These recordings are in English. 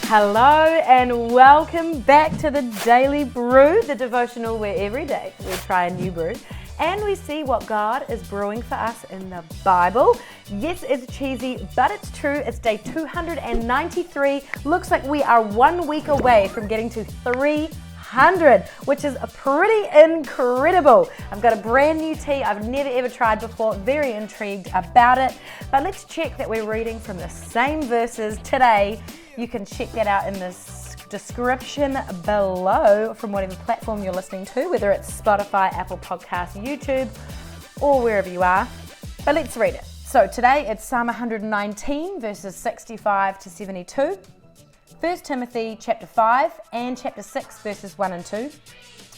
Hello and welcome back to the Daily Brew, the devotional where every day we try a new brew and we see what God is brewing for us in the Bible. Yes, it's cheesy, but it's true. It's day 293. Looks like we are 1 week away from getting to 300, which is pretty incredible. I've got a brand new tea I've never ever tried before, very intrigued about it. But let's check that we're reading from the same verses today. You can check that out in the description below from whatever platform you're listening to, whether it's Spotify, Apple Podcasts, YouTube, or wherever you are. But let's read it. So today it's Psalm 119, verses 65 to 72, 1 Timothy chapter 5 and chapter 6, verses 1 and 2,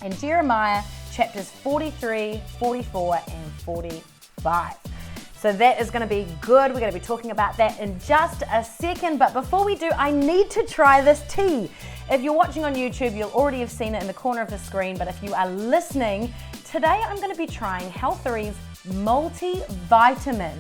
and Jeremiah chapters 43, 44, and 45. So that is going to be good. We're going to be talking about that in just a second. But before we do, I need to try this tea. If you're watching on YouTube, you'll already have seen it in the corner of the screen. But if you are listening, today I'm going to be trying Healthery's multivitamin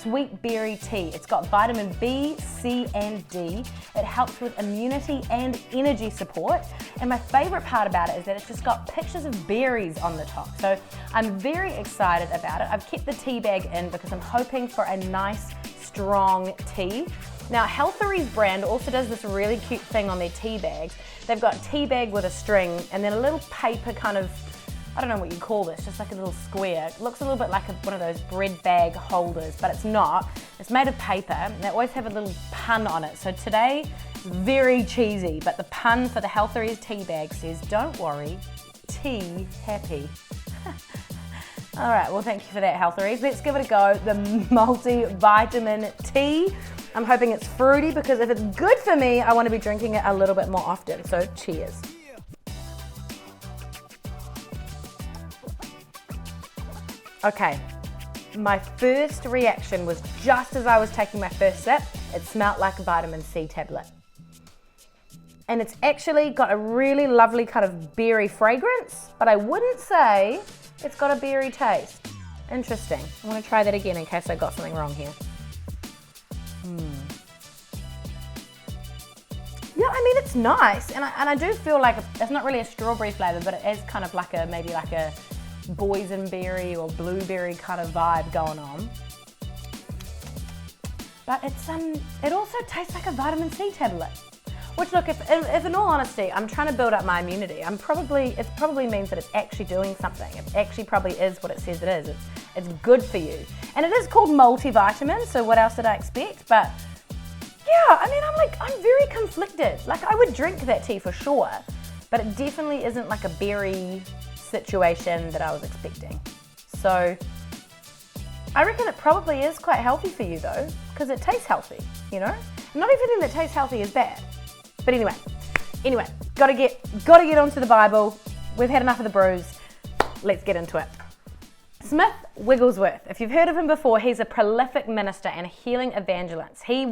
sweet berry tea. It's got vitamin B, C, and D. It helps with immunity and energy support. And my favorite part about it is that it's just got pictures of berries on the top. So I'm very excited about it. I've kept the tea bag in because I'm hoping for a nice, strong tea. Now, Healthery's brand also does this really cute thing on their tea bags. They've got tea bag with a string and then a little paper kind of, I don't know what you call this, just like a little square. It looks a little bit like one of those bread bag holders, but it's not. It's made of paper, and they always have a little pun on it. So today, very cheesy, but the pun for the Healthery's tea bag says, "Don't worry, tea happy." All right, well, thank you for that, Healthery's. Let's give it a go. The multivitamin tea. I'm hoping it's fruity because if it's good for me, I want to be drinking it a little bit more often. So cheers. Okay, my first reaction was just as I was taking my first sip, it smelled like a vitamin C tablet. And it's actually got a really lovely kind of berry fragrance, but I wouldn't say it's got a berry taste. Interesting. I want to try that again in case I got something wrong here. Yeah, I mean, it's nice, and I do feel like it's not really a strawberry flavor, but it is kind of like maybe like a boysenberry or blueberry kind of vibe going on. But it also tastes like a vitamin C tablet. Which, look, if in all honesty, I'm trying to build up my immunity, it probably means that it's actually doing something. It actually probably is what it says it is. It's good for you. And it is called multivitamin, so what else did I expect? But yeah, I mean, I'm very conflicted. Like, I would drink that tea for sure, but it definitely isn't like a berry situation that I was expecting. So I reckon it probably is quite healthy for you though, because it tastes healthy, you know? Not everything that tastes healthy is bad. But anyway, gotta get onto the Bible. We've had enough of the brews. Let's get into it. Smith Wigglesworth, if you've heard of him before, he's a prolific minister and a healing evangelist. He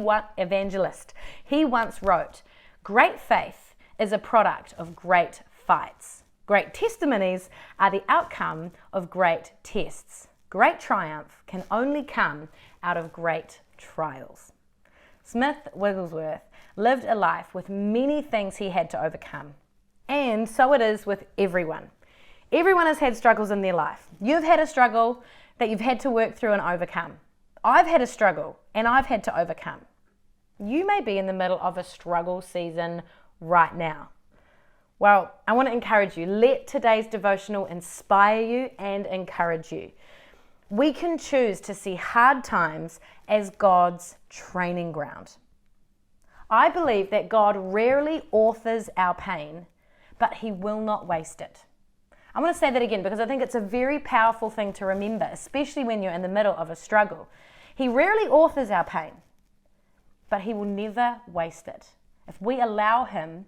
once wrote, "Great faith is a product of great fights. Great testimonies are the outcome of great tests. Great triumph can only come out of great trials." Smith Wigglesworth lived a life with many things he had to overcome. And so it is with everyone. Everyone has had struggles in their life. You've had a struggle that you've had to work through and overcome. I've had a struggle and I've had to overcome. You may be in the middle of a struggle season right now. Well, I want to encourage you. Let today's devotional inspire you and encourage you. We can choose to see hard times as God's training ground. I believe that God rarely authors our pain, but He will not waste it. I want to say that again because I think it's a very powerful thing to remember, especially when you're in the middle of a struggle. He rarely authors our pain, but He will never waste it. If we allow Him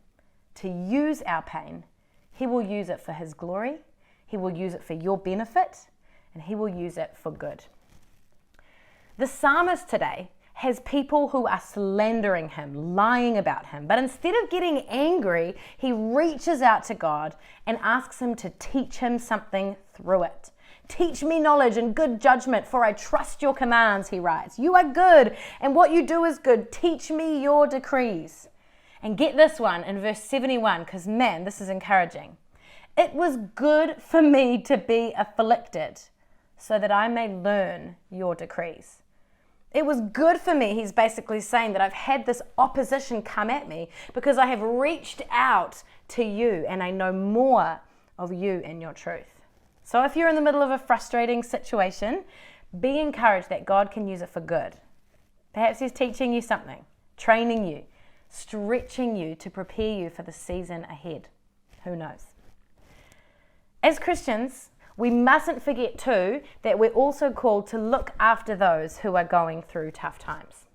to use our pain, He will use it for His glory, He will use it for your benefit, and He will use it for good. The psalmist today has people who are slandering him, lying about him, but instead of getting angry, he reaches out to God and asks Him to teach him something through it. Teach me knowledge and good judgment, for I trust your commands, he writes. You are good, and what you do is good. Teach me your decrees. And get this one in verse 71, because man, this is encouraging. It was good for me to be afflicted, so that I may learn your decrees. It was good for me, he's basically saying, that I've had this opposition come at me because I have reached out to you and I know more of you and your truth. So if you're in the middle of a frustrating situation, be encouraged that God can use it for good. Perhaps he's teaching you something, training you, stretching you to prepare you for the season ahead. Who knows? As Christians, we mustn't forget too that we're also called to look after those who are going through tough times.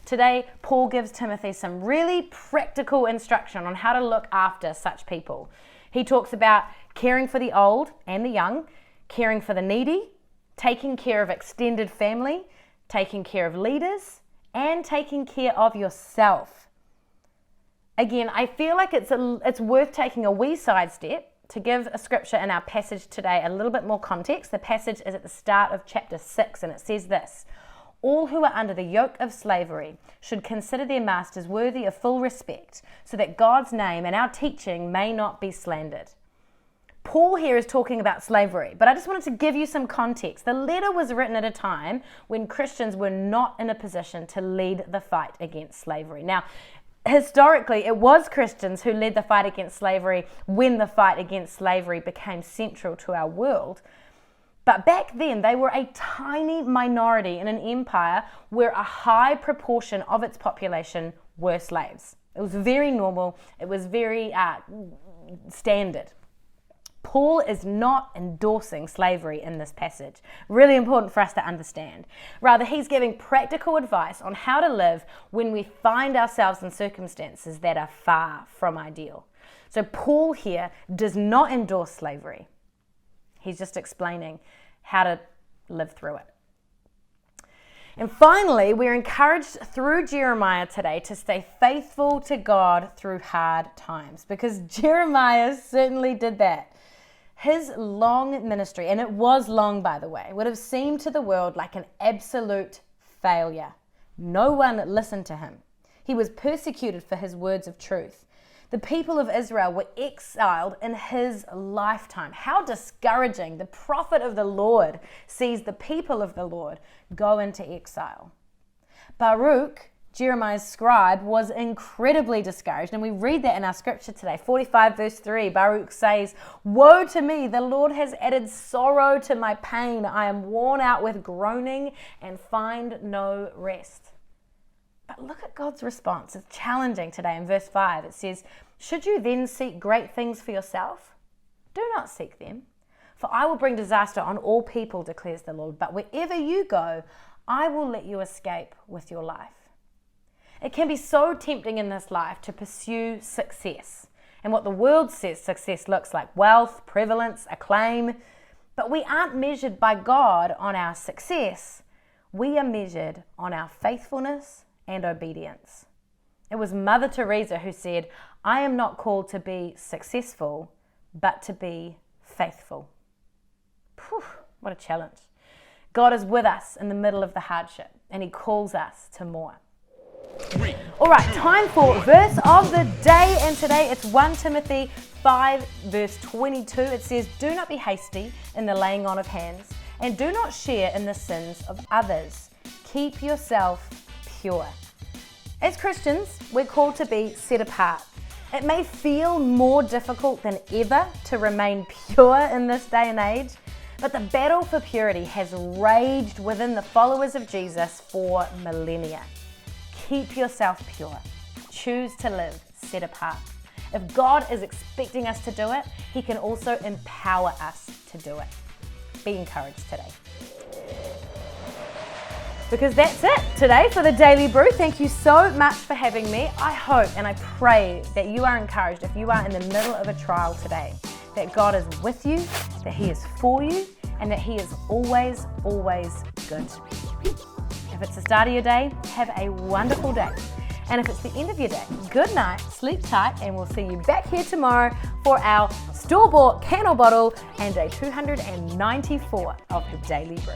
Today, Paul gives Timothy some really practical instruction on how to look after such people. He talks about caring for the old and the young, caring for the needy, taking care of extended family, taking care of leaders, and taking care of yourself. Again, I feel like it's worth taking a wee sidestep to give a scripture in our passage today a little bit more context. The passage is at the start of chapter 6, and it says this: all who are under the yoke of slavery should consider their masters worthy of full respect, so that God's name and our teaching may not be slandered. Paul here is talking about slavery, but I just wanted to give you some context. The letter was written at a time when Christians were not in a position to lead the fight against slavery. Now, historically, it was Christians who led the fight against slavery when the fight against slavery became central to our world. But back then, they were a tiny minority in an empire where a high proportion of its population were slaves. It was very normal. It was very standard. Paul is not endorsing slavery in this passage. Really important for us to understand. Rather, he's giving practical advice on how to live when we find ourselves in circumstances that are far from ideal. So Paul here does not endorse slavery. He's just explaining how to live through it. And finally, we're encouraged through Jeremiah today to stay faithful to God through hard times, because Jeremiah certainly did that. His long ministry, and it was long by the way, would have seemed to the world like an absolute failure. No one listened to him. He was persecuted for his words of truth. The people of Israel were exiled in his lifetime. How discouraging. The prophet of the Lord sees the people of the Lord go into exile. Baruch, Jeremiah's scribe, was incredibly discouraged, and we read that in our scripture today. 45 verse 3, Baruch says, "Woe to me, the Lord has added sorrow to my pain. I am worn out with groaning and find no rest." But look at God's response. It's challenging today. In verse 5, it says, "Should you then seek great things for yourself? Do not seek them, for I will bring disaster on all people, declares the Lord. But wherever you go, I will let you escape with your life." It can be so tempting in this life to pursue success and what the world says success looks like: wealth, prevalence, acclaim. But we aren't measured by God on our success. We are measured on our faithfulness and obedience. It was Mother Teresa who said, "I am not called to be successful, but to be faithful." Whew, what a challenge. God is with us in the middle of the hardship, and he calls us to more. All right, time for verse of the day, and today it's 1 Timothy 5 verse 22. It says, "Do not be hasty in the laying on of hands, and do not share in the sins of others. Keep yourself pure." As Christians, we're called to be set apart. It may feel more difficult than ever to remain pure in this day and age, but the battle for purity has raged within the followers of Jesus for millennia. Keep yourself pure. Choose to live set apart. If God is expecting us to do it, he can also empower us to do it. Be encouraged today. Because that's it today for the Daily Brew. Thank you so much for having me. I hope and I pray that you are encouraged if you are in the middle of a trial today, that God is with you, that he is for you, and that he is always, always good. If it's the start of your day, have a wonderful day. And if it's the end of your day, good night, sleep tight, and we'll see you back here tomorrow for our store-bought can or bottle and day 294 of the Daily Brew.